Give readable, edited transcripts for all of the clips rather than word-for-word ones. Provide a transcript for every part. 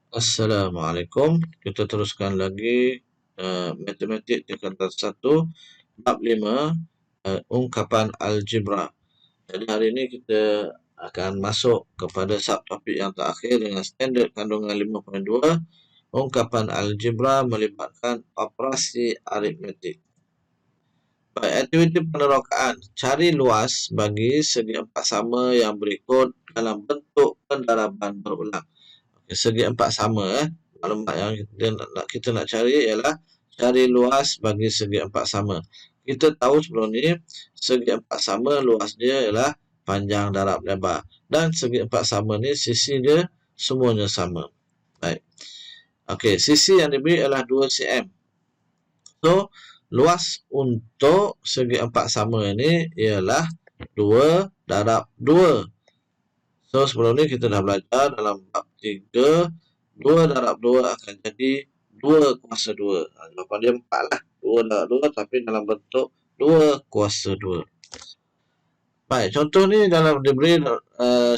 Assalamualaikum. Kita teruskan lagi matematik tingkatan 1 bab 5 ungkapan algebra. Jadi hari ini kita akan masuk kepada subtopik yang terakhir dengan standard kandungan 5.2 ungkapan algebra melibatkan operasi aritmetik. Baik, aktiviti penerokaan. Cari luas bagi segi empat sama yang berikut dalam bentuk pendaraban berulang. Segi empat sama, maklumat yang kita nak cari ialah cari luas bagi segi empat sama. Kita tahu sebelum ni segi empat sama luas dia ialah panjang, darab, lebar, dan segi empat sama ni sisi dia semuanya sama. Baik. Okey, sisi yang diberi ialah 2 cm. So, luas untuk segi empat sama ini ialah 2 darab 2. So, sebelum ni kita dah belajar dalam bab 3, 2 darab 2 akan jadi 2 kuasa 2. Jawapan dia 4 lah. 2 darab 2 tapi dalam bentuk 2 kuasa 2. Baik, contoh ni dalam diberi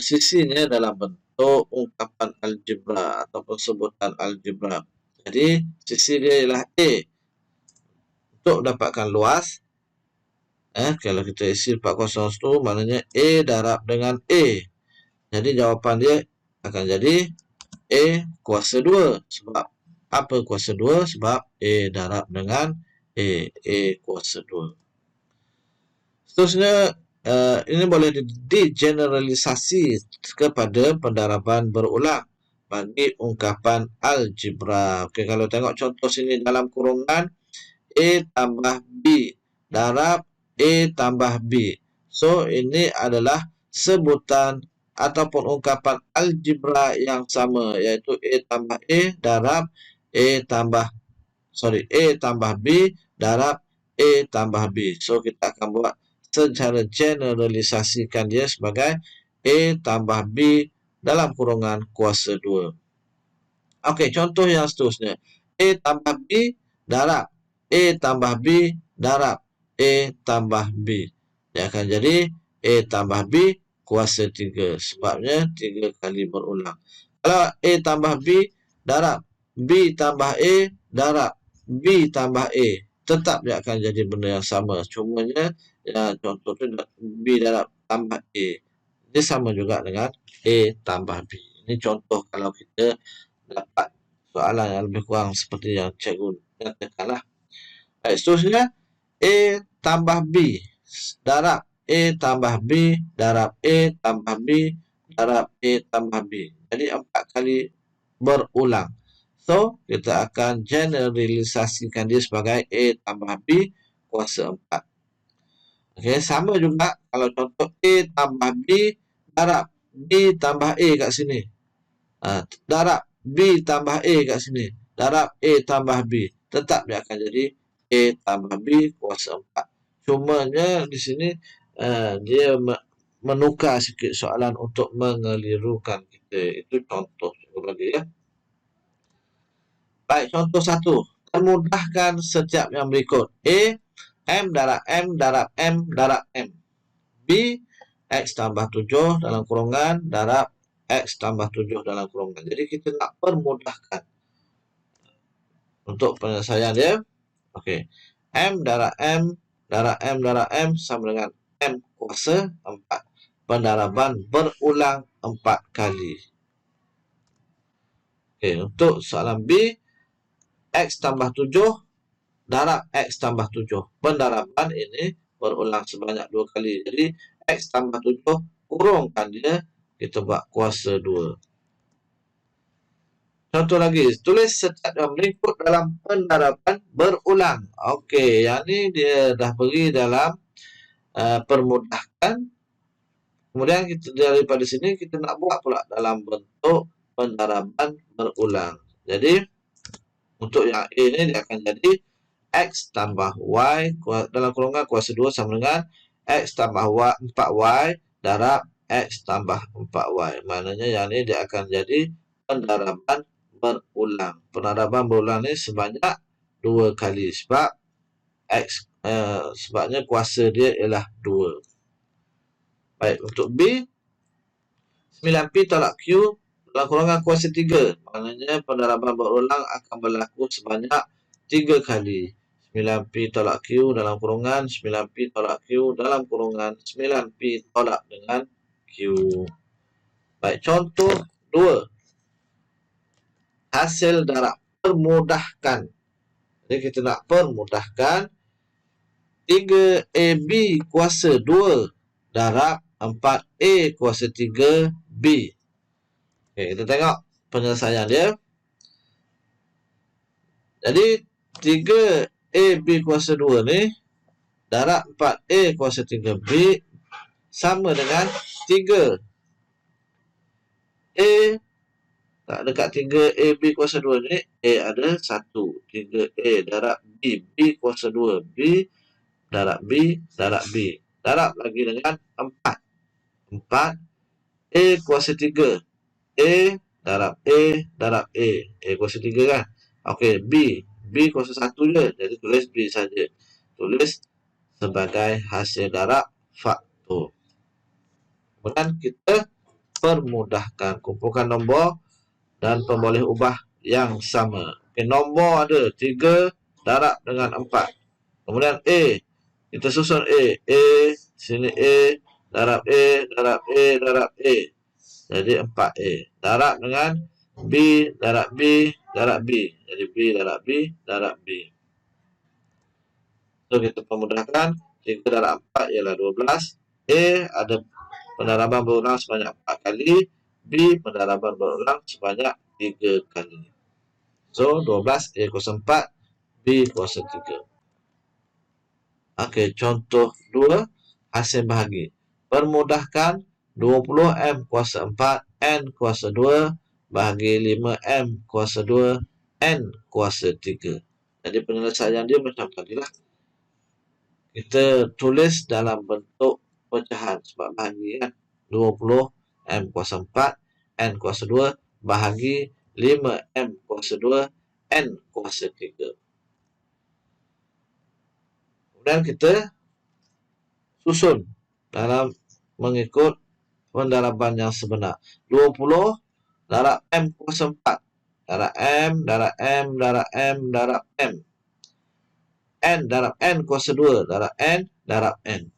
sisinya dalam bentuk ungkapan algebra ataupun sebutan algebra. Jadi, sisi dia ialah A. Untuk dapatkan luas, kalau kita isi 401 maknanya A darab dengan A. Jadi jawapan dia akan jadi A kuasa 2. Sebab apa kuasa 2? Sebab A darab dengan A. A kuasa 2. Seterusnya, ini boleh digeneralisasi kepada pendaraban berulang bagi ungkapan algebra. Okey, kalau tengok contoh sini dalam kurungan A tambah B darab A tambah B. So, ini adalah sebutan ataupun ungkapan algebra yang sama, iaitu A tambah A darab A tambah B darab A tambah B. So, kita akan buat secara generalisasikan dia sebagai A tambah B dalam kurungan kuasa 2. Okey, contoh yang seterusnya. A tambah B darab A tambah B darab A tambah B. Dia akan jadi A tambah B kuasa 3. Sebabnya 3 kali berulang. Kalau A tambah B darab B tambah A darab B tambah A, tetap dia akan jadi benda yang sama. Cumanya contoh tu B darab tambah A. Dia sama juga dengan A tambah B. Ini contoh kalau kita dapat soalan yang lebih kurang seperti yang cikgu nyatakan lah. Baik, seterusnya A tambah B darab A tambah B darab A tambah B darab A tambah B. Jadi 4 kali berulang. So, kita akan generalisasikan dia sebagai A tambah B kuasa 4. Okey, sama juga kalau contoh A tambah B darab B tambah A kat sini. Darab B tambah A kat sini. Darab A tambah B. Tetap dia akan jadi A tambah B kuasa 4. Cumanya di sini dia menukar sikit soalan untuk mengelirukan kita. Itu contoh lagi ya. Baik, contoh 1. Memudahkan setiap yang berikut. A, M darab M darab M darab M. B, X tambah 7 dalam kurungan darab X tambah 7 dalam kurungan. Jadi kita nak permudahkan untuk penyelesaian dia. Okey. M darab M darab M darab M sama dengan M kuasa 4. Pendaraban berulang 4 kali. Okey, untuk soalan B, X tambah 7 darab X tambah 7. Pendaraban ini berulang sebanyak 2 kali. Jadi, X tambah 7 kurungkan dia, kita buat kuasa 2. Contoh lagi, tulis setiap yang berikut dalam pendaraban berulang. Okey, yang ni dia dah beri dalam permudahkan. Kemudian kita daripada sini kita nak buat pula dalam bentuk pendaraban berulang. Jadi, untuk yang A ni dia akan jadi X tambah Y dalam kurungan kuasa 2 sama dengan X tambah 4Y darab X tambah 4Y. Maknanya yang ni dia akan jadi pendaraban berulang. Pendaraban berulang ni sebanyak 2 kali. Sebab X sebabnya kuasa dia ialah 2. Baik, untuk B, 9P tolak Q dalam kurungan kuasa 3. Maknanya pendaraban berulang akan berlaku sebanyak 3 kali. 9Pi tolak Q dalam kurungan 9Pi tolak Q dalam kurungan 9Pi tolak dengan Q. Baik, contoh 2. Hasil darab permudahkan. Jadi kita nak permudahkan 3AB kuasa 2 darab 4A kuasa 3B. Okay, kita tengok penyelesaian dia. Jadi 3AB kuasa 2 ni darab 4A kuasa 3B sama dengan 3A dekat 3AB kuasa 2 ni A ada 1. 3A darab B, B kuasa 2, B darab B darab B. Darab lagi dengan 4. 4A kuasa 3, A darab A darab A. A kuasa 3 kan. Okey, B kuasa 1 je. Jadi tulis B saja. Tulis sebagai hasil darab faktor. Kemudian kita permudahkan, kumpulkan nombor dan pemboleh ubah yang sama. Okay, nombor ada 3 darab dengan 4. Kemudian A, kita susun A. Sini A darab A darab A darab A. Jadi 4A. Darab dengan B darab B darab B. Jadi B darab B darab B. So, kita permudahkan. 3 darab 4 ialah 12. A ada pendaraban berulang sebanyak 4 kali. B pendaraban berulang sebanyak 3 kali. So, 12 A kuasa 4, B kuasa 3. Okey, contoh 2. Hasil bahagi. Permudahkan 20M kuasa 4, N kuasa 2, bahagi 5M kuasa 2, N kuasa 3. Jadi penyelesaian dia macam tadi lah. Kita tulis dalam bentuk pecahan sebab bahagi kan. 20M kuasa 4, N kuasa 2, bahagi 5M kuasa 2, N kuasa 3. Kemudian kita susun dalam mengikut pendaraban yang sebenar. 20 darab M kuasa 4. Darab M, darab M, darab M, darab M. N darab N kuasa 2. Darab N, darab N.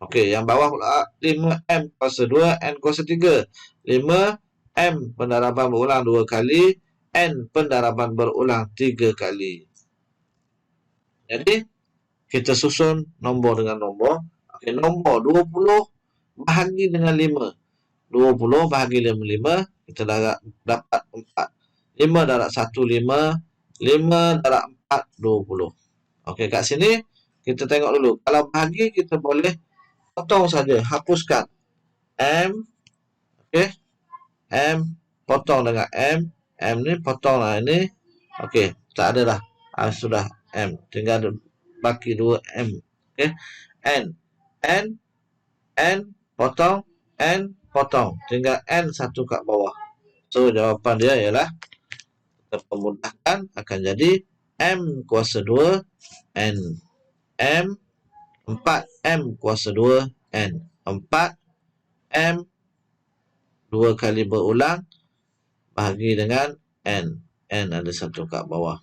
Okey, yang bawah pula 5M kuasa 2, N kuasa 3. 5M pendaraban berulang 2 kali, N pendaraban berulang 3 kali. Jadi, kita susun nombor dengan nombor. Okey, nombor 20 bahagi dengan 5. 20 bahagi 5, kita dapat 4. 5 darab 1, 5. 5 darab 4, 20. Okey, kat sini kita tengok dulu. Kalau bahagi, kita boleh potong saja, hapuskan M. Okey, M potong dengan M. M ni potonglah ini. Okey, tak ada dah. Sudah M. Tinggal baki 2M. Okey, N. N potong, N potong. Tinggal N satu kat bawah. So, jawapan dia ialah, kita permudahkan, akan jadi M kuasa 2, N. M 4M kuasa 2, N. 4M 2 kali berulang bahagi dengan N. N ada satu kat bawah.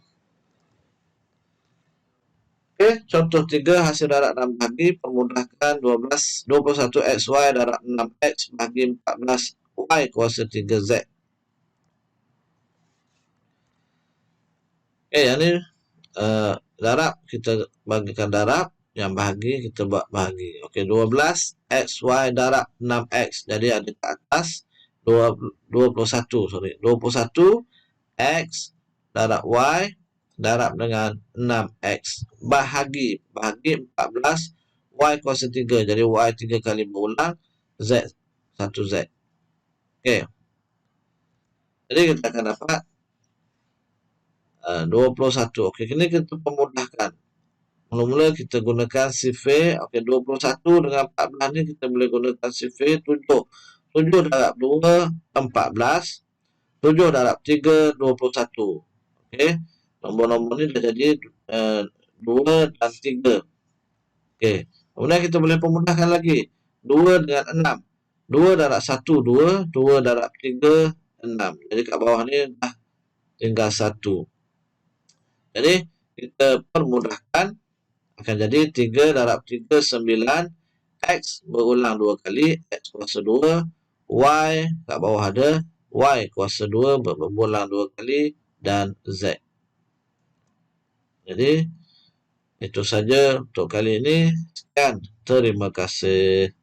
Okey, contoh 3. Hasil darab dan bahagi. Permudahkan 21XY darab 6X bahagi 14Y kuasa 3Z. Okey, yang ni darab, kita bagikan darab. Yang bahagi, kita buat bahagi. Okey, 12XY darab 6X. Jadi ada ke atas 21X darab Y darab dengan 6X. Bahagi 14 Y kuasa 3. Jadi Y 3 kali berulang, Z 1Z. Okey. Jadi kita akan dapat 21. Okey, ini kita pemudahkan. Mula-mula kita gunakan sifir. Okey, 21 dengan 14 ni kita boleh gunakan sifir 7. 7 darab 2, 14. 7 darab 3, 21. Okey, nombor-nombor ni dah jadi 2 dan 3. Okey, kemudian kita boleh pemudahkan lagi. 2 dengan 6. 2 darab 1, 2. 2 darab 3, 6. Jadi kat bawah ni dah tinggal 1. Jadi kita permudahkan, akan jadi 3 darab 3, 9. X berulang 2 kali, X kuasa 2. Y kat bawah ada, Y kuasa 2 berulang 2 kali. Dan Z. Jadi itu saja untuk kali ini. Sekian. Terima kasih.